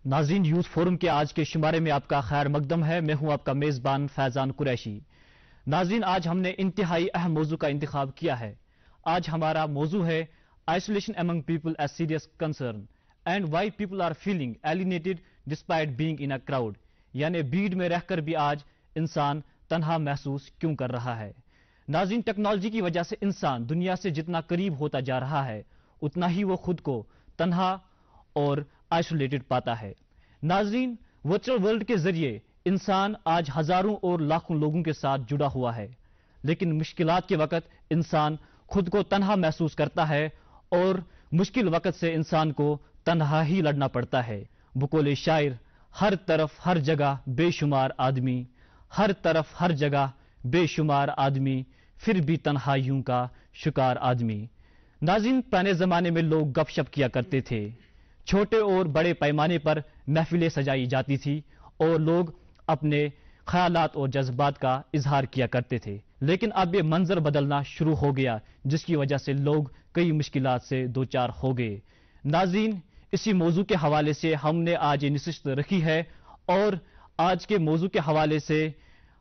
ناظرین، youth forum کے آج کے شمارے میں آپ کا خیر مقدم ہے. میں ہوں آپ کا میزبان فیضان قریشی. ناظرین، آج ہم نے انتہائی اہم موضوع کا انتخاب کیا ہے. آج ہمارا موضوع ہے isolation among people as serious concern and why people are feeling alienated despite being in a crowd. یعنی بھیڑ میں رہ کر بھی آج انسان تنہا محسوس کیوں کر رہا ہے. ناظرین، ٹیکنالوجی کی وجہ سے انسان دنیا سے جتنا قریب ہوتا جا رہا ہے اتنا ہی وہ خود کو تنہا اور آئسولیٹڈ پاتا ہے. ناظرین، ورچوئل ورلڈ کے ذریعے انسان آج ہزاروں اور لاکھوں لوگوں کے ساتھ جڑا ہوا ہے، لیکن مشکلات کے وقت انسان خود کو تنہا محسوس کرتا ہے اور مشکل وقت سے انسان کو تنہا ہی لڑنا پڑتا ہے. بقول شاعر، ہر طرف ہر جگہ بے شمار آدمی، ہر طرف ہر جگہ بے شمار آدمی، پھر بھی تنہائیوں کا شکار آدمی. ناظرین، پرانے زمانے میں لوگ گپ شپ کیا کرتے تھے. چھوٹے اور بڑے پیمانے پر محفلیں سجائی جاتی تھی اور لوگ اپنے خیالات اور جذبات کا اظہار کیا کرتے تھے. لیکن اب یہ منظر بدلنا شروع ہو گیا، جس کی وجہ سے لوگ کئی مشکلات سے دوچار ہو گئے. ناظرین، اسی موضوع کے حوالے سے ہم نے آج یہ نشست رکھی ہے اور آج کے موضوع کے حوالے سے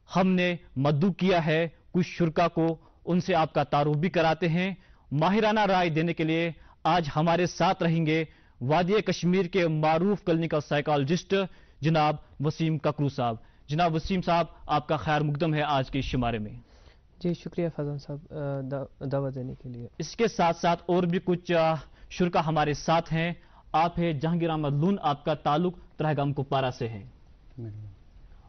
ہم نے مدعو کیا ہے کچھ شرکا کو. ان سے آپ کا تعارف بھی کراتے ہیں. ماہرانہ رائے دینے کے لیے آج ہمارے ساتھ رہیں گے وادی کشمیر کے معروف کلینکل سائیکالوجسٹ جناب وسیم ککرو صاحب. جناب وسیم صاحب، آپ کا خیر مقدم ہے آج کے شمارے میں. جی شکریہ فیضان صاحب دعوت دینے کے لیے. اس کے ساتھ ساتھ اور بھی کچھ شرکا ہمارے ساتھ ہیں. آپ ہیں جہانگیر احمد لون، آپ کا تعلق ترہگام کپوارہ سے ہے،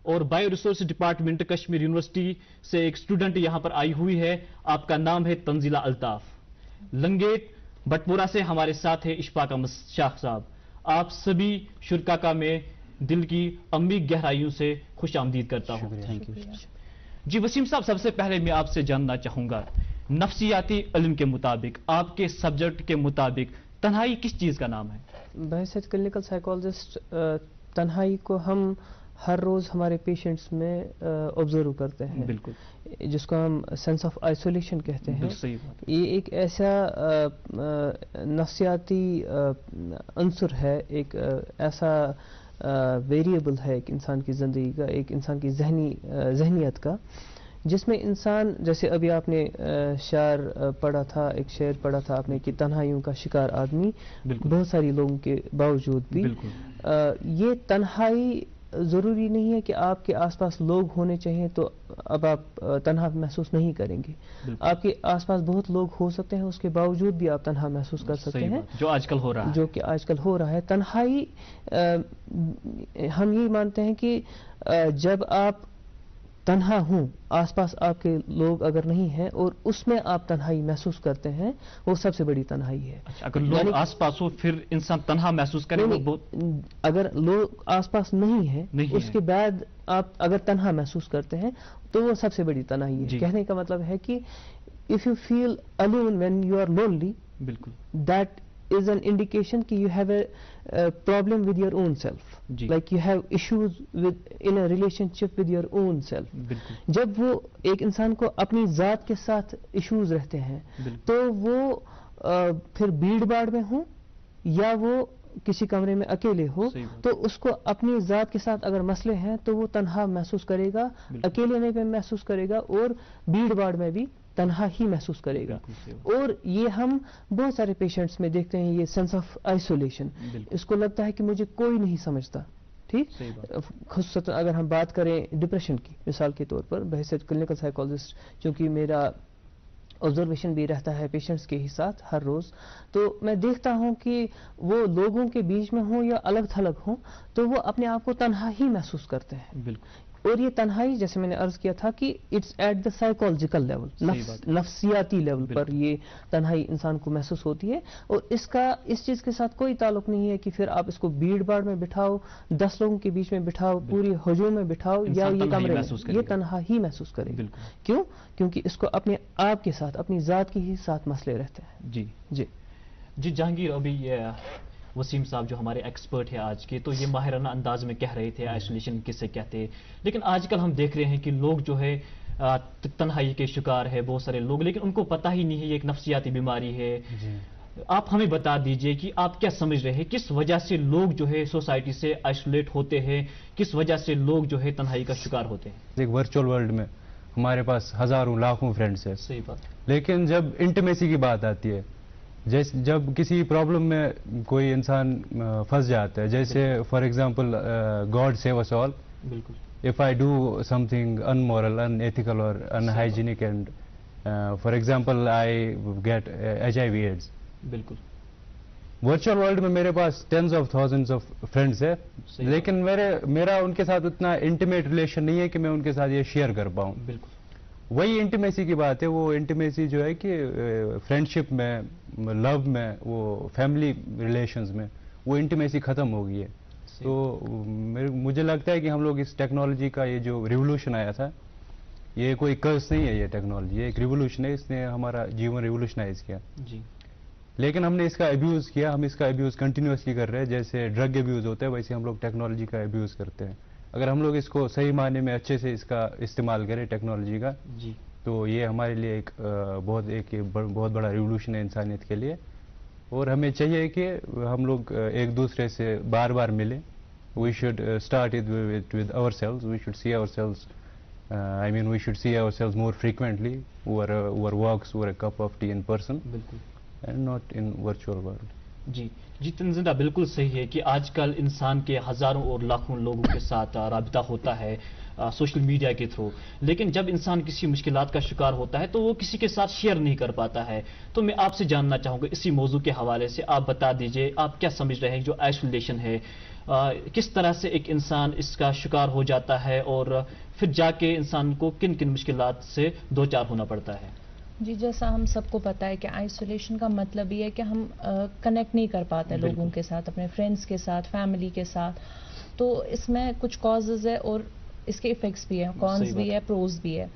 اور bio resource department Kashmir university سے ایک اسٹوڈنٹ یہاں پر آئی ہوئی ہے. آپ کا نام ہے تنزیلہ الطاف. لنگیٹ بٹپورہ سے ہمارے ساتھ ہے اشفاق احمد شاہ صاحب. آپ سبھی شرکا کا میں دل کی عمیق گہرائیوں سے خوش آمدید کرتا ہوں. جی وسیم صاحب، سب سے پہلے میں آپ سے جاننا چاہوں گا، نفسیاتی علم کے مطابق، آپ کے سبجیکٹ کے مطابق، تنہائی کس چیز کا نام ہے؟ بحیثیت کلینکل سائیکالوجسٹ تنہائی کو ہم ہر روز ہمارے پیشنٹس میں آبزرو کرتے ہیں. بالکل، جس کو ہم سینس آف آئسولیشن کہتے ہیں. یہ ایک ایسا نفسیاتی عنصر ہے، ایک ایسا ویریبل ہے ایک انسان کی زندگی کا، ایک انسان کی ذہنیت کا، جس میں انسان، جیسے ابھی آپ نے شعر پڑھا تھا، ایک شعر پڑھا تھا آپ نے کہ تنہائیوں کا شکار آدمی، بہت ساری لوگوں کے باوجود بھی. یہ تنہائی ضروری نہیں ہے کہ آپ کے آس پاس لوگ ہونے چاہیے تو اب آپ تنہا محسوس نہیں کریں گے. آپ کے آس پاس بہت لوگ ہو سکتے ہیں، اس کے باوجود بھی آپ تنہا محسوس کر سکتے ہیں، جو آج کل ہو رہا ہے، جو کہ آج کل ہو رہا ہے. تنہائی ہم یہ مانتے ہیں کہ جب آپ تنہا ہوں، آس پاس آپ کے لوگ اگر نہیں ہیں اور اس میں آپ تنہائی محسوس کرتے ہیں، وہ سب سے بڑی تنہائی ہے. اگر لوگ آس پاس ہو پھر انسان تنہا محسوس کرے. اگر لوگ آس پاس نہیں ہیں اس کے بعد آپ اگر تنہا محسوس کرتے ہیں تو وہ سب سے بڑی تنہائی ہے. کہنے کا مطلب ہے کہ if you feel alone when you are lonely, that is an indication کہ you have a problem with your own self, like you have issues in a relationship with your own self. جب وہ ایک انسان کو اپنی ذات کے ساتھ ایشوز رہتے ہیں تو وہ پھر بھیڑ باڑ میں ہوں یا وہ کسی کمرے میں اکیلے ہو، تو اس کو اپنی ذات کے ساتھ اگر مسئلے ہیں تو وہ تنہا محسوس کرے گا، اکیلے میں محسوس کرے گا اور بھیڑ باڑ میں بھی تنہا ہی محسوس کرے گا. اور یہ ہم بہت سارے پیشنٹس میں دیکھتے ہیں، یہ سینس آف آئسولیشن. اس کو لگتا ہے کہ مجھے کوئی نہیں سمجھتا. ٹھیک، خصوصاً اگر ہم بات کریں ڈپریشن کی مثال کے طور پر، بحیثیت کلینکل سائیکالوجسٹ چونکہ میرا آبزرویشن بھی رہتا ہے پیشنٹس کے ہی ساتھ ہر روز، تو میں دیکھتا ہوں کہ وہ لوگوں کے بیچ میں ہوں یا الگ تھلگ ہوں تو وہ اپنے آپ کو تنہا ہی محسوس کرتے ہیں. بالکل. اور یہ تنہائی، جیسے میں نے عرض کیا تھا کہ it's at the psychological level, نفسیاتی لیول پر یہ تنہائی انسان کو محسوس ہوتی ہے. اور اس چیز کے ساتھ کوئی تعلق نہیں ہے کہ پھر آپ اس کو بھیڑ باڑ میں بٹھاؤ، 10 لوگوں کے بیچ میں بٹھاؤ، پوری ہجوم میں بٹھاؤ یا یہ کمرے میں، یہ تنہا ہی محسوس کرے گا. کیوں؟ کیونکہ اس کو اپنے آپ کے ساتھ، اپنی ذات کے ہی ساتھ مسئلے رہتے ہیں. جی جہانگیر، ابھی وسیم صاحب جو ہمارے ایکسپرٹ ہیں آج کے، تو یہ ماہرانہ انداز میں کہہ رہے تھے آئسولیشن کسے کہتے ہیں. لیکن آج کل ہم دیکھ رہے ہیں کہ لوگ جو ہے تنہائی کے شکار ہے بہت سارے لوگ، لیکن ان کو پتہ ہی نہیں ہے یہ ایک نفسیاتی بیماری ہے. آپ ہمیں بتا دیجئے کہ آپ کیا سمجھ رہے ہیں کس وجہ سے لوگ جو ہے سوسائٹی سے آئسولیٹ ہوتے ہیں, کس وجہ سے لوگ جو ہے تنہائی کا شکار ہوتے ہیں؟ ایک ورچوئل ورلڈ میں ہمارے پاس ہزاروں لاکھوں فرینڈس ہیں, صحیح بات, لیکن جب انٹیمیسی کی بات آتی ہے, جب کسی پرابلم میں کوئی انسان پھنس جاتا ہے, جیسے for example God save us all, بالکل, if I do something unmoral, unethical or unhygienic and for example I get HIV AIDS, بالکل, ورچوئل ورلڈ میں میرے پاس tens of thousands of friends ہے, لیکن میرا ان کے ساتھ اتنا انٹیمیٹ ریلیشن نہیں ہے کہ میں ان کے ساتھ یہ شیئر کر پاؤں. بالکل, وہی انٹیمیسی کی بات ہے, وہ انٹیمیسی جو ہے کہ فرینڈشپ میں, لو میں, وہ فیملی ریلیشنز میں وہ انٹیمیسی ختم ہو گئی ہے. تو مجھے لگتا ہے کہ ہم لوگ اس ٹیکنالوجی کا یہ جو ریولوشن آیا تھا, یہ کوئی کرس نہیں ہے, یہ ٹیکنالوجی یہ ایک ریولوشن ہے, اس نے ہمارا جیون ریولوشنائز کیا. جی, لیکن ہم نے اس کا ابیوز کیا, ہم اس کا ابیوز کنٹینیوسلی کر رہے ہیں. جیسے ڈرگ ابیوز ہوتا ہے ویسے ہم لوگ ٹیکنالوجی کا ابیوز کرتے ہیں. اگر ہم لوگ اس کو صحیح معنی میں اچھے سے اس کا استعمال کریں ٹیکنالوجی کا, جی, تو یہ ہمارے لیے ایک بہت بڑا ریولوشن ہے انسانیت کے لیے. اور ہمیں چاہیے کہ ہم لوگ ایک دوسرے سے بار بار ملیں. We should start it with ourselves. We should see ourselves. We should see ourselves more frequently over walks, over a cup of tea in person, بالکل, and not in virtual world. جی جی, تنزندہ بالکل صحیح ہے کہ آج کل انسان کے ہزاروں اور لاکھوں لوگوں کے ساتھ رابطہ ہوتا ہے سوشل میڈیا کے تھرو, لیکن جب انسان کسی مشکلات کا شکار ہوتا ہے تو وہ کسی کے ساتھ شیئر نہیں کر پاتا ہے. تو میں آپ سے جاننا چاہوں گا اسی موضوع کے حوالے سے, آپ بتا دیجئے آپ کیا سمجھ رہے ہیں جو آئسولیشن ہے, کس طرح سے ایک انسان اس کا شکار ہو جاتا ہے اور پھر جا کے انسان کو کن کن مشکلات سے دوچار ہونا پڑتا ہے؟ جی, جیسا ہم سب کو پتا ہے کہ آئسولیشن کا مطلب یہ ہے کہ ہم کنیکٹ نہیں کر پاتے لوگوں کے ساتھ, اپنے فرینڈس کے ساتھ, فیملی کے ساتھ. تو اس میں کچھ کازز ہے اور اس کے ایفیکٹس بھی ہیں, کونز بھی ہے, پروز بھی ہے.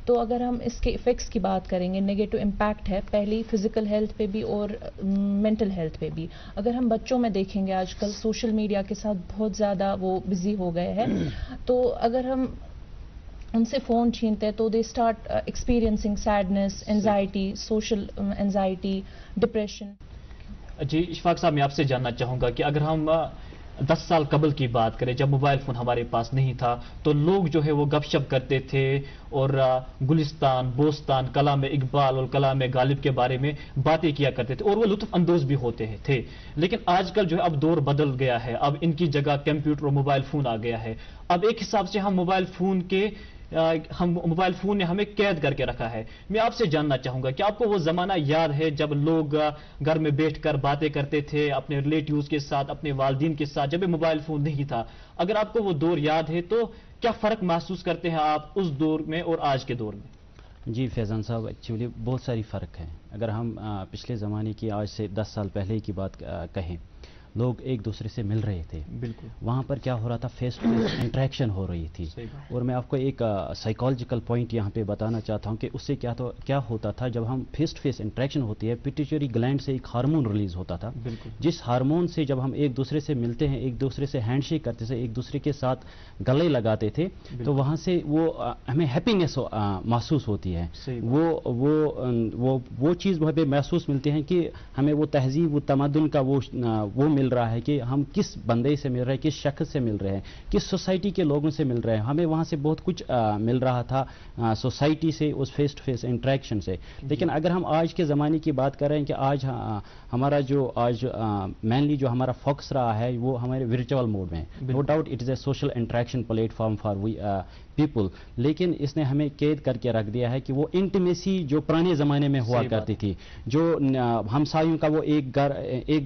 تو اگر ہم اس کے ایفیکٹس کی بات کریں گے, نیگیٹو امپیکٹ ہے پہلی فزیکل ہیلتھ پہ بھی اور مینٹل ہیلتھ پہ بھی. اگر ہم بچوں میں دیکھیں گے آج کل سوشل میڈیا کے ساتھ بہت زیادہ وہ بزی ہو گئے ہیں, تو اگر ہم ان سے فون چھینتے ہیں تو they start experiencing sadness, anxiety, social anxiety, depression. جی اشفاق صاحب, میں آپ سے جاننا چاہوں گا کہ اگر ہم 10 سال قبل کی بات کریں, جب موبائل فون ہمارے پاس نہیں تھا, تو لوگ جو ہے وہ گپ شپ کرتے تھے اور گلستان, بوستان, کلام اقبال اور کلام غالب کے بارے میں باتیں کیا کرتے تھے اور وہ لطف اندوز بھی ہوتے تھے. لیکن آج کل جو ہے اب دور بدل گیا ہے, اب ان کی جگہ کمپیوٹر اور موبائل فون آ گیا ہے. اب ایک حساب سے ہم موبائل فون نے ہمیں قید کر کے رکھا ہے. میں آپ سے جاننا چاہوں گا کہ آپ کو وہ زمانہ یاد ہے جب لوگ گھر میں بیٹھ کر باتیں کرتے تھے اپنے ریلیٹیوز کے ساتھ, اپنے والدین کے ساتھ, جب موبائل فون نہیں تھا؟ اگر آپ کو وہ دور یاد ہے تو کیا فرق محسوس کرتے ہیں آپ اس دور میں اور آج کے دور میں؟ جی فیضان صاحب, ایکچولی بہت ساری فرق ہیں. اگر ہم پچھلے زمانے کی, آج سے 10 سال پہلے کی بات کہیں, لوگ ایک دوسرے سے مل رہے تھے, بالکل, وہاں پر کیا ہو رہا تھا, فیس ٹو فیس انٹریکشن ہو رہی تھی. اور میں آپ کو ایک سائیکالوجیکل پوائنٹ یہاں پہ بتانا چاہتا ہوں کہ اس سے کیا ہوتا تھا. جب ہم فیس ٹو فیس انٹریکشن ہوتی ہے, پیٹیوٹری گلینڈ سے ایک ہارمون ریلیز ہوتا تھا, جس ہارمون سے جب ہم ایک دوسرے سے ملتے ہیں, ایک دوسرے سے ہینڈ شیک کرتے تھے, ایک دوسرے کے ساتھ گلے لگاتے تھے, تو وہاں سے وہ ہمیں ہیپینس محسوس ہوتی ہے. وہ چیز وہاں پہ محسوس ملتی ہے کہ ہمیں وہ تہذیب, وہ تمدن کا وہ مل رہا ہے کہ ہم کس بندے سے مل رہے ہیں, کس شخص سے مل رہے ہیں, کس سوسائٹی کے لوگوں سے مل رہے ہیں. ہمیں وہاں سے بہت کچھ مل رہا تھا سوسائٹی سے, اس فیس ٹو فیس انٹریکشن سے. لیکن اگر ہم آج کے زمانے کی بات کریں کہ آج ہمارا جو مینلی جو ہمارا فوکس رہا ہے وہ ہمارے ورچوئل موڈ میں. No doubt it is a social interaction plate form for people, لیکن اس نے ہمیں قید کر کے رکھ دیا ہے کہ وہ انٹیمیسی جو پرانے زمانے میں ہوا کرتی تھی, جو ہمسایوں کا وہ ایک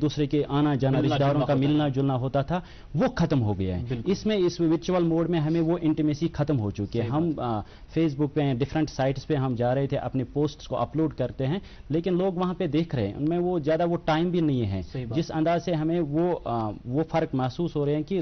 دوسرے کے آنا جانا, رشتہ داروں کا ملنا جلنا ہوتا تھا, وہ ختم ہو گیا ہے. اس ورچوئل موڈ میں ہمیں وہ انٹیمیسی ختم ہو چکی ہے. ہم فیس بک پہ, ڈفرینٹ سائٹس پہ ہم جا رہے تھے, اپنے پوسٹس کو اپلوڈ کرتے ہیں, لیکن لوگ وہاں پہ دیکھ رہے ہیں, ان میں وہ زیادہ وہ ٹائم بھی نہیں ہے. جس انداز سے ہمیں وہ فرق محسوس ہو رہے ہیں کہ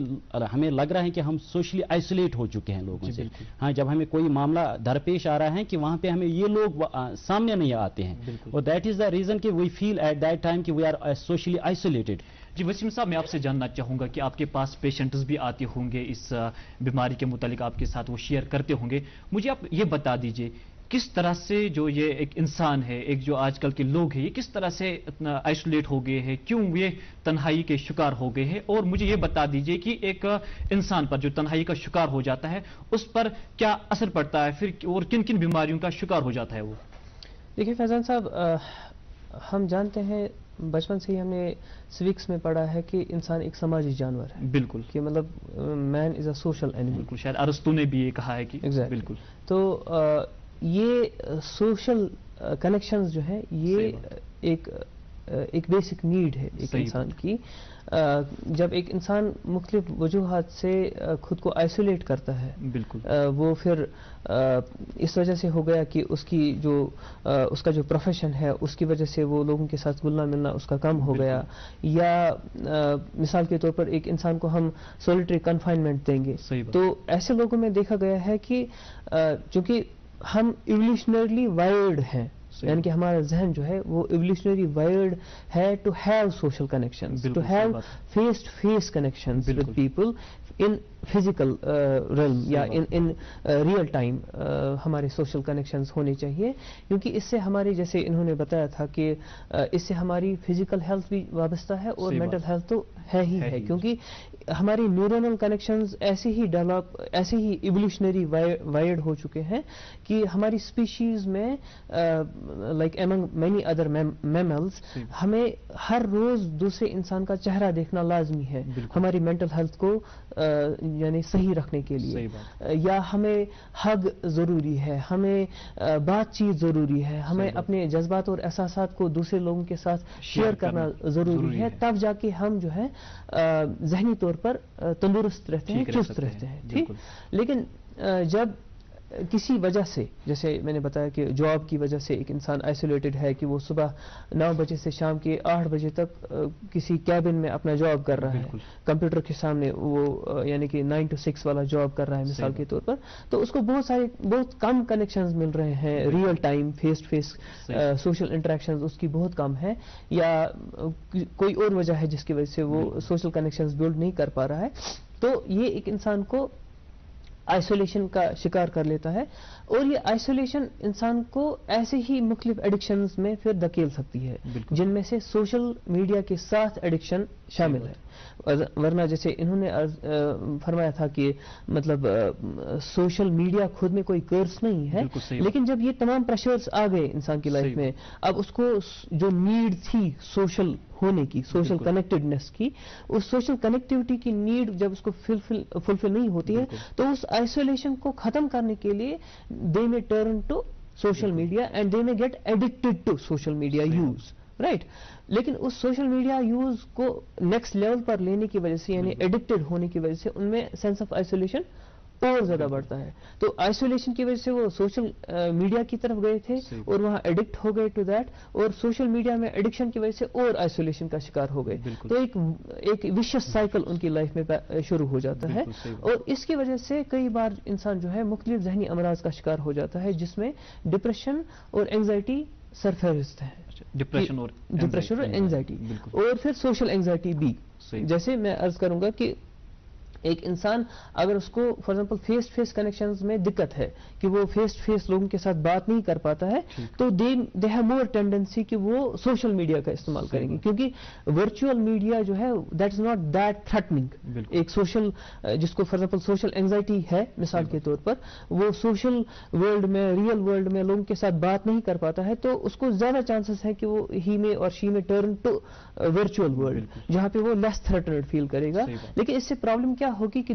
ہمیں لگ رہا ہے کہ ہم سوشلی آئسولیٹ ہو چکے ہیں لوگوں سے. ہاں, جب ہمیں کوئی معاملہ درپیش آ رہا ہے کہ وہاں پہ ہمیں یہ لوگ سامنے نہیں آتے ہیں, اور دیٹ از دا ریزن کہ وی فیل ایٹ دیٹ ٹائم کہ وی آر سوشلی آئسولیٹڈ. جی وسیم صاحب, میں آپ سے جاننا چاہوں گا کہ آپ کے پاس پیشنٹس بھی آتے ہوں گے, اس بیماری کے متعلق آپ کے ساتھ وہ شیئر کرتے ہوں گے. مجھے آپ یہ بتا دیجئے کس طرح سے جو یہ ایک انسان ہے، ایک جو آج کل کے لوگ ہیں، یہ کس طرح سے اتنا آئسولیٹ ہو گئے ہیں، کیوں یہ تنہائی کے شکار ہو گئے ہیں؟ اور مجھے یہ بتا دیجئے کہ ایک انسان پر جو تنہائی کا شکار ہو جاتا ہے اس پر کیا اثر پڑتا ہے پھر، اور کن کن بیماریوں کا شکار ہو جاتا ہے وہ؟ دیکھیے فیضان صاحب، ہم جانتے ہیں بچپن سے ہی ہم نے سوکس میں پڑھا ہے کہ انسان ایک سماجی جانور ہے. بالکل. کہ مطلب مین از اے سوشل اینیمل. بالکل، شاید ارسطو نے بھی یہ کہا ہے کہ بالکل. تو یہ سوشل کنیکشنز جو ہیں یہ ایک بیسک نیڈ ہے ایک انسان کی. جب ایک انسان مختلف وجوہات سے خود کو آئسولیٹ کرتا ہے، بالکل، وہ پھر اس وجہ سے ہو گیا کہ اس کی جو اس کا جو پروفیشن ہے اس کی وجہ سے وہ لوگوں کے ساتھ گلنا ملنا اس کا کم ہو گیا، یا مثال کے طور پر ایک انسان کو ہم سولیٹری کنفائنمنٹ دیں گے، تو ایسے لوگوں میں دیکھا گیا ہے کہ چونکہ ہم ایولیوشنرلی وائرڈ ہیں، یعنی کہ ہمارا ذہن جو ہے وہ ایولیوشنری وائرڈ ہے to have social connections, to have face to face connections with people in physical realm یا ان ریئل ٹائم. ہمارے سوشل کنیکشنز ہونے چاہیے، کیونکہ اس سے ہماری، جیسے انہوں نے بتایا تھا کہ اس سے ہماری فزیکل ہیلتھ بھی وابستہ ہے اور مینٹل ہیلتھ تو ہے ہی ہے، کیونکہ ہماری نیورونل کنیکشنز ایسے ہی ڈیولپ، ایسے ہی ایولیوشنری وائرڈ ہو چکے ہیں کہ ہماری اسپیشیز میں like among many other mammals ہمیں ہر روز دوسرے انسان کا چہرہ دیکھنا لازمی ہے ہماری مینٹل ہیلتھ کو یعنی صحیح رکھنے کے لیے، یا ہمیں ہگ ضروری ہے، ہمیں بات چیت ضروری ہے، ہمیں اپنے جذبات اور احساسات کو دوسرے لوگوں کے ساتھ شیئر کرنا ضروری ہے، تب جا کے ہم جو ہے ذہنی طور پر تندرست رہتے ہیں، چست رہتے ہیں. ٹھیک، لیکن جب کسی وجہ سے، جیسے میں نے بتایا کہ جاب کی وجہ سے ایک انسان آئسولیٹڈ ہے کہ وہ صبح 9 بجے سے شام کے 8 بجے تک کسی کیبن میں اپنا جاب کر رہا ہے، کمپیوٹر کے سامنے وہ یعنی کہ 9 to 6 والا جاب کر رہا ہے مثال کے طور پر، تو اس کو بہت کم کنیکشنز مل رہے ہیں، real time face to face social interactions اس کی بہت کم ہے، یا کوئی اور وجہ ہے جس کی وجہ سے وہ سوشل کنیکشنز بلڈ نہیں کر پا رہا ہے. تو یہ ایک انسان کو آئسولیشن کا شکار کر لیتا ہے، اور یہ آئسولیشن انسان کو ایسے ہی مختلف ایڈکشنز میں پھر دھکیل سکتی ہے، جن میں سے سوشل میڈیا کے ساتھ ایڈکشن شامل ہے. ورنہ جیسے انہوں نے فرمایا تھا کہ مطلب سوشل میڈیا خود میں کوئی کرس نہیں ہے، لیکن جب یہ تمام پریشرز آ گئے انسان کی لائف میں، اب اس کو جو نیڈ تھی سوشل ہونے کی، سوشل کنیکٹڈنس کی، اس سوشل کنیکٹیوٹی کی نیڈ جب اس کو فلفل نہیں ہوتی ہے، تو اس آئسولیشن کو ختم کرنے کے لیے they may turn to social media and they may get addicted to social media use, right? لیکن اس سوشل میڈیا یوز کو نیکسٹ لیول پر لینے کی وجہ سے، یعنی ایڈکٹڈ ہونے کی وجہ سے، ان میں سینس آف آئسولیشن اور زیادہ بڑھتا ہے. تو آئسولیشن کی وجہ سے وہ سوشل میڈیا کی طرف گئے تھے اور وہاں ایڈکٹ ہو گئے ٹو دیٹ، اور سوشل میڈیا میں ایڈکشن کی وجہ سے اور آئسولیشن کا شکار ہو گئے. تو ایک ویشس سائیکل ان کی لائف میں شروع ہو جاتا ہے، اور اس کی وجہ سے کئی بار انسان جو ہے مختلف ذہنی امراض کا شکار ہو جاتا ہے، جس میں ڈپریشن اور اینگزائٹی سرفہرست ہے. ڈپریشن اور اینگزائٹی، اور پھر سوشل اینگزائٹی بھی. جیسے میں عرض کروں گا کہ ایک انسان اگر اس کو for example face to face connections میں دقت ہے کہ وہ فیس ٹو فیس لوگوں کے ساتھ بات نہیں کر پاتا ہے، تو دے ہیو مور ٹینڈنسی کہ وہ سوشل میڈیا کا استعمال کریں گے، کیونکہ ورچوئل میڈیا جو ہے that is not that threatening. ایک سوشل جس کو فار ایگزامپل سوشل اینگزائٹی ہے مثال کے طور پر، وہ سوشل ورلڈ میں، ریئل ورلڈ میں لوگوں کے ساتھ بات نہیں کر پاتا ہے، تو اس کو زیادہ چانسز ہے کہ وہ ہی میں اور شی میں ٹرن ٹو ورچوئل ورلڈ، جہاں پہ وہ لیس تھریٹنڈ فیل کرے گا. لیکن اس سے پرابلم کیا ہوگی کہ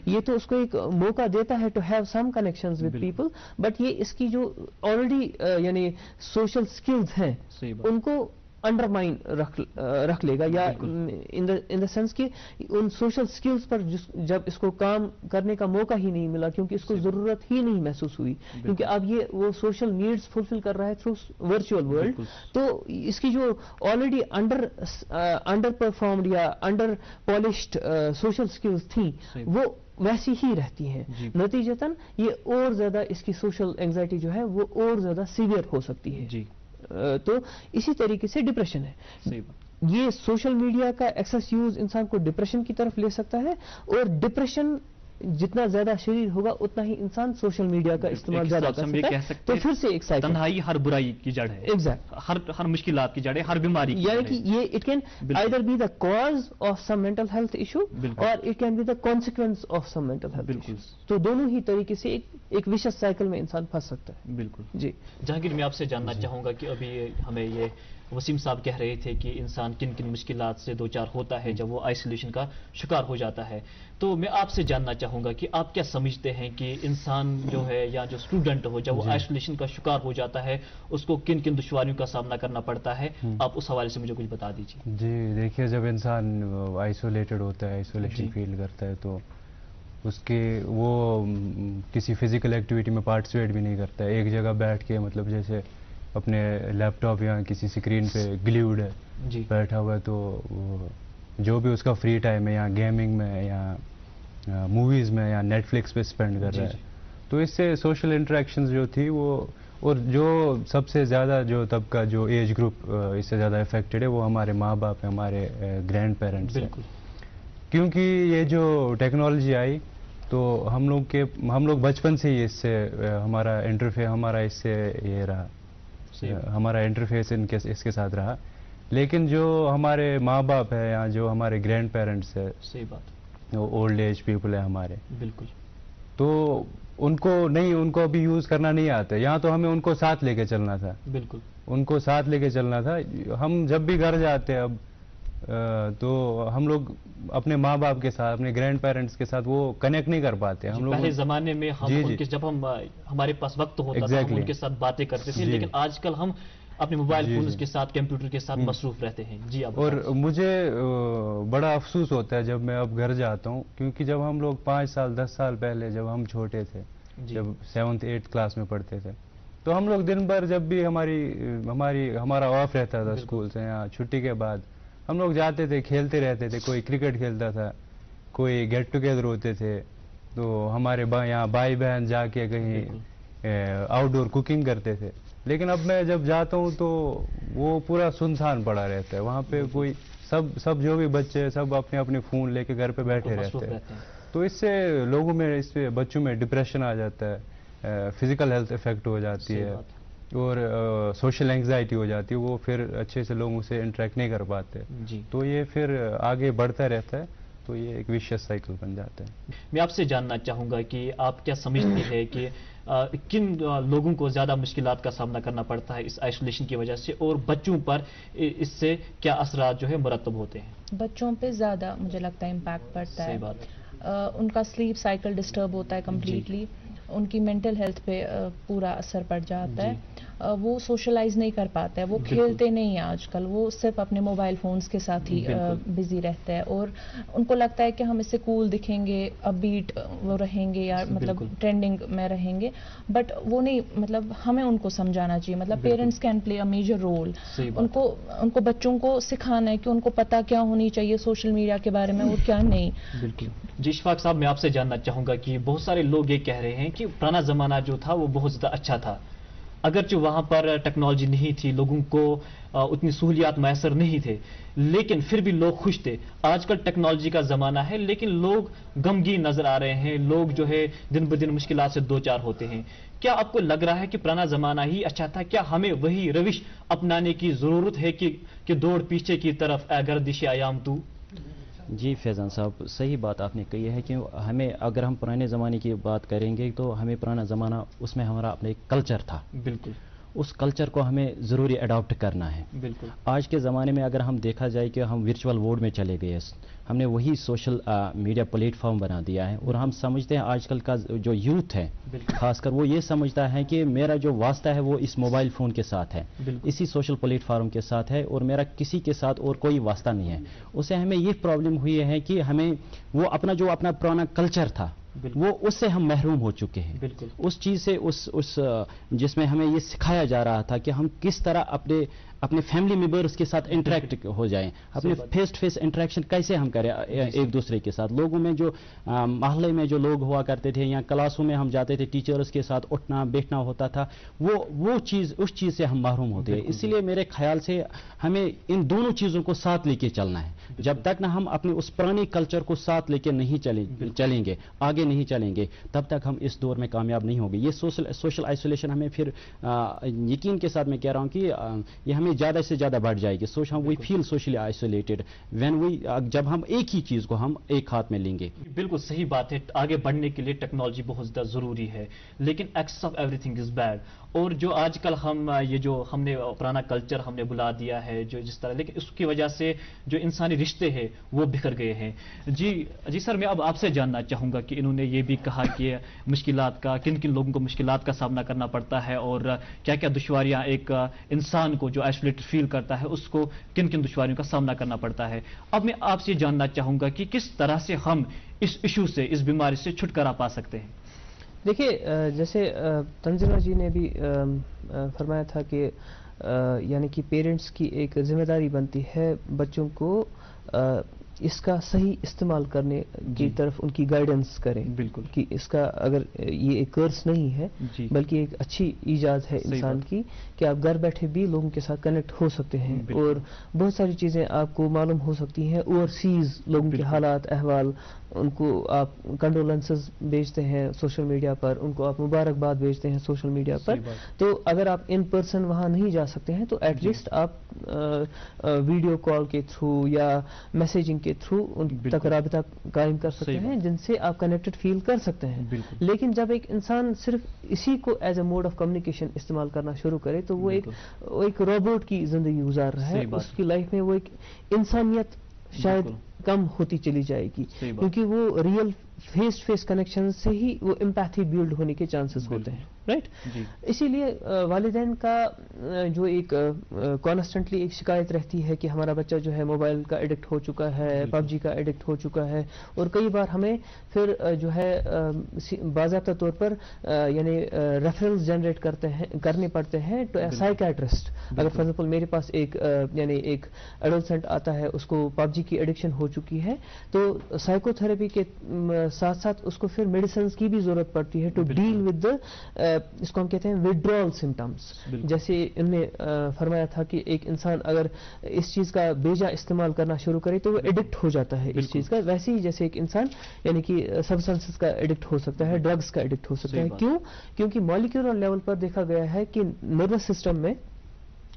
یہ تو اس کو ایک موقع دیتا ہے to have some connections with people, but یہ اس کی جو آلریڈی یعنی سوشل سکلز ہیں ان کو انڈرمائن رکھ لے گا، یا ان دا سینس کہ ان سوشل سکلز پر جب اس کو کام کرنے کا موقع ہی نہیں ملا، کیونکہ اس کو ضرورت ہی نہیں محسوس ہوئی، کیونکہ اب یہ وہ سوشل نیڈز فلفل کر رہا ہے تھرو ورچوئل ورلڈ. تو اس کی جو آلریڈی انڈر پرفارمڈ یا انڈر پالشڈ سوشل سکلز تھیں وہ ویسی ہی رہتی ہیں. نتیجتاً یہ اور زیادہ اس کی سوشل اینگزائٹی جو ہے وہ اور زیادہ سیویئر ہو سکتی ہے. تو اسی طریقے سے ڈپریشن ہے. یہ سوشل میڈیا کا ایکسیس یوز انسان کو ڈپریشن کی طرف لے سکتا ہے، اور ڈپریشن جتنا زیادہ شریر ہوگا اتنا ہی انسان سوشل میڈیا کا استعمال زیادہ کر سکتا ہے. تو پھر سے ایک سائیکل. تنہائی ہر برائی کی جڑ ہے. ایگزیکٹ. ہر مشکلات کی جڑ ہے, ہر بیماری کی. یعنی کہ یہ it can either be the cause of some mental health issue اور it can be the consequence of some mental health issue. تو دونوں ہی طریقے سے ایک وشس سائیکل میں انسان پھنس سکتا ہے. بالکل. جی جہانگیر, میں آپ سے جاننا چاہوں گا کہ ابھی ہمیں یہ وسیم صاحب کہہ رہے تھے کہ انسان کن کن مشکلات سے دوچار ہوتا ہے جب وہ آئسولیشن کا شکار ہو جاتا ہے. تو میں آپ سے جاننا چاہوں گا کہ آپ کیا سمجھتے ہیں کہ انسان جو ہے یا جو اسٹوڈنٹ ہو جب وہ آئسولیشن کا شکار ہو جاتا ہے اس کو کن کن دشواریوں کا سامنا کرنا پڑتا ہے؟ آپ اس حوالے سے مجھے کچھ بتا دیجیے. جی دیکھیے, جب انسان آئسولیٹڈ ہوتا ہے, آئسولیشن فیل کرتا ہے, تو اس کے وہ کسی فزیکل ایکٹیویٹی میں پارٹیسپیٹ بھی نہیں کرتا ہے. ایک جگہ بیٹھ کے, مطلب جیسے اپنے لیپ ٹاپ یا کسی اسکرین پہ گلیوڈ ہے, بیٹھا ہوا ہے, تو جو بھی اس کا فری ٹائم ہے یا گیمنگ میں یا موویز میں یا نیٹ فلکس پہ اسپینڈ کر رہا ہے. تو اس سے سوشل انٹریکشنز جو تھی وہ, اور جو سب سے زیادہ جو طبقہ جو ایج گروپ اس سے زیادہ افیکٹڈ ہے وہ ہمارے ماں باپ ہیں, ہمارے گرینڈ پیرنٹس ہیں. کیونکہ یہ جو ٹیکنالوجی آئی تو ہم لوگ بچپن سے ہی اس سے ہمارا اس سے یہ رہا, ہمارا انٹرفیس اس کے ساتھ رہا. لیکن جو ہمارے ماں باپ ہے یا جو ہمارے گرینڈ پیرنٹس ہے, صحیح بات, اولڈ ایج پیپل ہے ہمارے, بالکل, تو ان کو ابھی یوز کرنا نہیں آتا. یہاں تو ہمیں ان کو ساتھ لے کے چلنا تھا. بالکل, ان کو ساتھ لے کے چلنا تھا. ہم جب بھی گھر جاتے اب تو ہم لوگ اپنے ماں باپ کے ساتھ, اپنے گرینڈ پیرنٹس کے ساتھ وہ کنیکٹ نہیں کر پاتے. ہم لوگ پہلے زمانے میں جب ہمارے پاس وقت ہوتا تھا ہم ان کے ساتھ باتیں کرتے تھے, لیکن آج کل ہم اپنے موبائل فونز کے ساتھ, کمپیوٹر کے ساتھ مصروف رہتے ہیں. جی آپ. اور مجھے بڑا افسوس ہوتا ہے جب میں اب گھر جاتا ہوں, کیونکہ جب ہم لوگ 5 سال 10 سال پہلے جب ہم چھوٹے تھے, جب 7th 8th کلاس میں پڑھتے تھے, تو ہم لوگ دن بھر جب بھی ہمارا آف رہتا تھا اسکول سے یا چھٹی کے بعد, ہم لوگ جاتے تھے, کھیلتے رہتے تھے. کوئی کرکٹ کھیلتا تھا, کوئی گیٹ ٹوگیدر ہوتے تھے, تو ہمارے یہاں بھائی بہن جا کے کہیں آؤٹ ڈور کوکنگ کرتے تھے. لیکن اب میں جب جاتا ہوں تو وہ پورا سنسان پڑا رہتا ہے. وہاں پہ کوئی سب جو بھی بچے سب اپنے فون لے کے گھر پہ بیٹھے رہتے ہیں. تو اس سے لوگوں میں, اس سے بچوں میں ڈپریشن آ جاتا ہے, فزیکل ہیلتھ افیکٹ ہو جاتی ہے, اور سوشل اینگزائٹی ہو جاتی ہے. وہ پھر اچھے سے لوگوں سے انٹریکٹ نہیں کر پاتے. تو یہ پھر آگے بڑھتا رہتا ہے, تو یہ ایک ویشیس سائیکل بن جاتا ہے. میں آپ سے جاننا چاہوں گا کہ آپ کیا سمجھتے ہیں کہ کن لوگوں کو زیادہ مشکلات کا سامنا کرنا پڑتا ہے اس آئسولیشن کی وجہ سے, اور بچوں پر اس سے کیا اثرات جو ہے مرتب ہوتے ہیں؟ بچوں پہ زیادہ مجھے لگتا ہے امپیکٹ پڑتا ہے. صحیح بات. ان کا سلیپ سائیکل ڈسٹرب ہوتا ہے کمپلیٹلی, ان کی مینٹل ہیلتھ پہ پورا اثر پڑ جاتا ہے. وہ سوشلائز نہیں کر پاتا ہے, وہ کھیلتے نہیں ہیں آج کل, وہ صرف اپنے موبائل فونز کے ساتھ ہی بزی رہتا ہے, اور ان کو لگتا ہے کہ ہم اس سے کول دکھیں گے, اپ بیٹ وہ رہیں گے یا مطلب ٹرینڈنگ میں رہیں گے, بٹ وہ نہیں. مطلب ہمیں ان کو سمجھانا چاہیے, مطلب parents can play a major role. ان کو بچوں کو سکھانا ہے کہ ان کو پتہ کیا ہونی چاہیے سوشل میڈیا کے بارے میں اور کیا نہیں. بالکل. جی اشفاق صاحب, میں آپ سے جاننا چاہوں گا کہ بہت سارے لوگ یہ کہہ رہے ہیں کہ پرانا زمانہ جو تھا وہ بہت زیادہ اچھا تھا, اگرچہ وہاں پر ٹیکنالوجی نہیں تھی, لوگوں کو اتنی سہولیات میسر نہیں تھے, لیکن پھر بھی لوگ خوش تھے. آج کل ٹیکنالوجی کا زمانہ ہے لیکن لوگ غمگین نظر آ رہے ہیں, لوگ جو ہے دن بدن مشکلات سے دوچار ہوتے ہیں. کیا آپ کو لگ رہا ہے کہ پرانا زمانہ ہی اچھا تھا؟ کیا ہمیں وہی روش اپنانے کی ضرورت ہے کہ دوڑ پیچھے کی طرف اے گردش ایام تو؟ جی فیضان صاحب, صحیح بات آپ نے کہی ہے کہ ہمیں اگر ہم پرانے زمانے کی بات کریں گے تو ہمیں پرانا زمانہ, اس میں ہمارا اپنا ایک کلچر تھا. بالکل. اس کلچر کو ہمیں ضروری اڈاپٹ کرنا ہے. بالکل. آج کے زمانے میں اگر ہم دیکھا جائے کہ ہم ورچوئل ورلڈ میں چلے گئے, ہم نے وہی سوشل میڈیا پلیٹ فارم بنا دیا ہے, اور ہم سمجھتے ہیں آج کل کا جو یوتھ ہے خاص کر وہ یہ سمجھتا ہے کہ میرا جو واسطہ ہے وہ اس موبائل فون کے ساتھ ہے, اسی سوشل پلیٹ فارم کے ساتھ ہے, اور میرا کسی کے ساتھ اور کوئی واسطہ نہیں ہے. اسے ہمیں یہ پرابلم ہوئی ہے کہ ہمیں وہ اپنا پرانا کلچر تھا وہ اس سے ہم محروم ہو چکے ہیں. اس چیز سے اس جس میں ہمیں یہ سکھایا جا رہا تھا کہ ہم کس طرح اپنے اپنے فیملی ممبرس کے ساتھ انٹریکٹ ہو جائیں, اپنے فیس ٹو فیس انٹریکشن کیسے ہم کریں ایک دوسرے کے ساتھ. لوگوں میں جو محلے میں جو لوگ ہوا کرتے تھے یا کلاسوں میں ہم جاتے تھے, ٹیچرز کے ساتھ اٹھنا بیٹھنا ہوتا تھا, وہ چیز اس چیز سے ہم محروم ہوتے ہیں. اسی لیے میرے خیال سے ہمیں ان دونوں چیزوں کو ساتھ لے کے چلنا ہے. جب تک نہ ہم اپنے اس پرانے کلچر کو ساتھ لے کے نہیں چلیں گے, آگے نہیں چلیں گے, تب تک ہم اس دور میں کامیاب نہیں ہوں گے. یہ سوشل آئسولیشن ہمیں پھر یقین کے ساتھ میں کہہ رہا ہوں کہ یہ ہمیں زیادہ سے زیادہ بڑھ جائے گی. وی فیل سوشلی آئسولیٹڈ جب ہم ایک ہی چیز کو ہم ایک ہاتھ میں لیں گے. بالکل صحیح بات ہے. آگے بڑھنے کے لیے ٹیکنالوجی بہت زیادہ ضروری ہے, لیکن excess of everything is bad. اور جو آج کل ہم نے پرانا کلچر ہم نے بلا دیا ہے جو جس طرح, لیکن اس کی وجہ سے جو انسانی رشتے ہیں وہ بکھر گئے ہیں. جی سر, میں اب آپ سے جاننا چاہوں گا کہ انہوں نے یہ بھی کہا کہ مشکلات کا کن لوگوں کو مشکلات کا سامنا کرنا پڑتا ہے اور کیا کیا دشواریاں ایک انسان کو جو آئسولیٹڈ فیل کرتا ہے اس کو کن دشواریوں کا سامنا کرنا پڑتا ہے. اب میں آپ سے جاننا چاہوں گا کہ کس طرح سے ہم اس ایشو سے, اس بیماری سے چھٹکارا پا سکتے ہیں. دیکھیے, جیسے تنزیلہ جی نے بھی فرمایا تھا کہ یعنی کہ پیرنٹس کی ایک ذمہ داری بنتی ہے بچوں کو اس کا صحیح استعمال کرنے کی طرف ان کی گائیڈنس کریں. بالکل, کہ اس کا اگر یہ ایک کرس نہیں ہے بلکہ ایک اچھی ایجاد ہے انسان کی کہ آپ گھر بیٹھے بھی لوگوں کے ساتھ کنیکٹ ہو سکتے ہیں اور بہت ساری چیزیں آپ کو معلوم ہو سکتی ہیں. اوورسیز لوگوں کے حالات احوال, ان کو آپ کنڈولنسز بھیجتے ہیں سوشل میڈیا پر, ان کو آپ مبارکباد بھیجتے ہیں سوشل میڈیا پر. تو اگر آپ ان پرسن وہاں نہیں جا سکتے ہیں تو ایٹ لیسٹ آپ ویڈیو کال کے تھرو یا میسیجنگ کے تھرو ان تک رابطہ قائم کر سکتے ہیں جن سے آپ کنیکٹڈ فیل کر سکتے ہیں. لیکن جب ایک انسان صرف اسی کو as a mode of communication استعمال کرنا شروع کرے تو وہ ایک روبوٹ کی زندگی گزار رہا ہے. اس کی لائف میں وہ ایک انسانیت شاید کم ہوتی چلی جائے گی, کیونکہ وہ real face to face connection سے ہی وہ امپیتھی بیلڈ ہونے کے چانسز ہوتے ہیں. رائٹ, اسی لیے والدین کا جو ایک کانسٹنٹلی ایک شکایت رہتی ہے کہ ہمارا بچہ جو ہے موبائل کا ایڈکٹ ہو چکا ہے, پب جی کا ایڈکٹ ہو چکا ہے, اور کئی بار ہمیں پھر جو ہے باضابطہ طور پر یعنی ریفرنس جنریٹ کرنے پڑتے ہیں ٹو اے سائیکیٹرسٹ. اگر فار ایگزامپل میرے پاس ایک یعنی ایک ایڈولسنٹ آتا ہے, اس کو پب جی کی ایڈکشن ہو چکی ہے, تو سائیکو تھراپی کے ساتھ ساتھ اس کو پھر میڈیسنس کی بھی ضرورت پڑتی ہے ٹو ڈیل ود اس کو ہم کہتے ہیں وڈرول سمٹمس. جیسے ان نے فرمایا تھا کہ ایک انسان اگر اس چیز کا بیجا استعمال کرنا شروع کرے تو وہ ایڈکٹ ہو جاتا ہے اس چیز کا. ویسے ہی جیسے ایک انسان یعنی کہ سبسٹنسز کا ایڈکٹ ہو سکتا ہے, ڈرگز کا ایڈکٹ ہو سکتا ہے. کیوں؟ کیونکہ مالیکولر لیول پر دیکھا گیا ہے کہ نروس سسٹم میں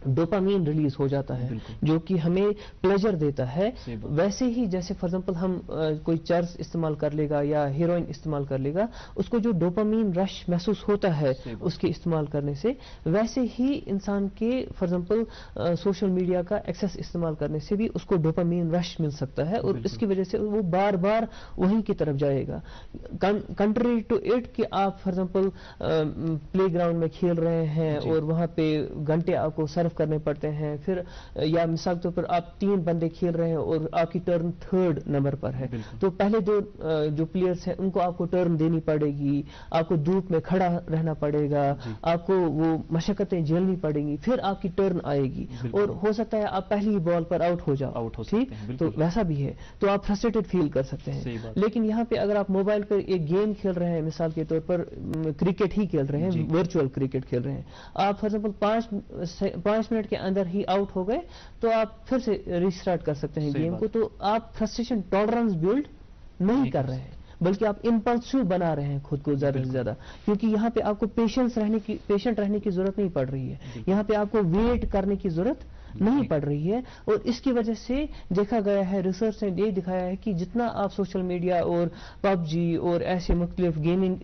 ڈوپامین ریلیز ہو جاتا ہے جو کہ ہمیں پلیجر دیتا ہے. ویسے ہی جیسے فار ایگزامپل ہم کوئی چرس استعمال کر لے گا یا ہیروئن استعمال کر لے گا, اس کو جو ڈوپامین رش محسوس ہوتا ہے اس کے استعمال کرنے سے, ویسے ہی انسان کے فار ایگزامپل سوشل میڈیا کا ایکسس استعمال کرنے سے بھی اس کو ڈوپامین رش مل سکتا ہے, اور اس کی وجہ سے وہ بار بار وہیں کی طرف جائے گا. کنٹری ٹو اٹ کہ آپ فار ایگزامپل پلے گراؤنڈ میں کھیل رہے ہیں اور وہاں پہ گھنٹے آپ کو صرف کرنے پڑتے ہیں, پھر یا مثال کے طور پر آپ 3 بندے کھیل رہے ہیں اور آپ کی ٹرن 3rd نمبر پر ہے, تو پہلے 2 جو پلیئرز ہیں ان کو آپ کو ٹرن دینی پڑے گی, آپ کو دھوپ میں کھڑا رہنا پڑے گا, آپ کو وہ مشقتیں جھیلنی پڑیں گی, پھر آپ کی ٹرن آئے گی, اور ہو سکتا ہے آپ پہلی بال پر آؤٹ ہو جاؤ. ٹھیک, تو ویسا بھی ہے, تو آپ فرسٹریٹڈ فیل کر سکتے ہیں. لیکن یہاں پہ اگر آپ موبائل پر ایک گیم کھیل رہے ہیں, مثال کے طور پر کرکٹ ہی کھیل رہے ہیں, ورچوئل کرکٹ کھیل رہے ہیں, آپ فار ایگزامپل 5 منٹ کے اندر ہی آؤٹ ہو گئے تو آپ پھر سے ریسٹارٹ کر سکتے ہیں گیم کو. تو آپ فرسٹریشن ٹالرنس بیلڈ نہیں کر رہے ہیں بلکہ آپ امپلسو بنا رہے ہیں خود کو زیادہ سے زیادہ, کیونکہ یہاں پہ آپ کو پیشنٹ رہنے کی ضرورت نہیں پڑ رہی ہے, یہاں پہ آپ کو ویٹ کرنے کی ضرورت نہیں پڑ رہی ہے. اور اس کی وجہ سے دیکھا گیا ہے, ریسرچ نے یہ دکھایا ہے کہ جتنا آپ سوشل میڈیا اور پب جی اور ایسے مختلف گیمنگ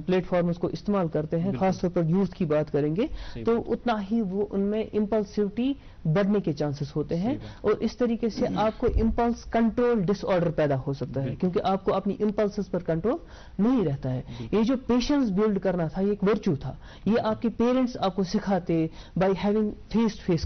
پلیٹ فارمز کو استعمال کرتے ہیں, خاص طور پر یوتھ کی بات کریں گے, تو اتنا ہی وہ ان میں امپلسیوٹی بڑھنے کے چانسز ہوتے ہیں, اور اس طریقے سے آپ کو امپلس کنٹرول ڈس آرڈر پیدا ہو سکتا ہے, کیونکہ آپ کو اپنی امپلسز پر کنٹرول نہیں رہتا ہے. یہ جو پیشنس بلڈ کرنا تھا یہ ایک ورچو تھا, یہ آپ کے پیرنٹس آپ کو سکھاتے by having face to face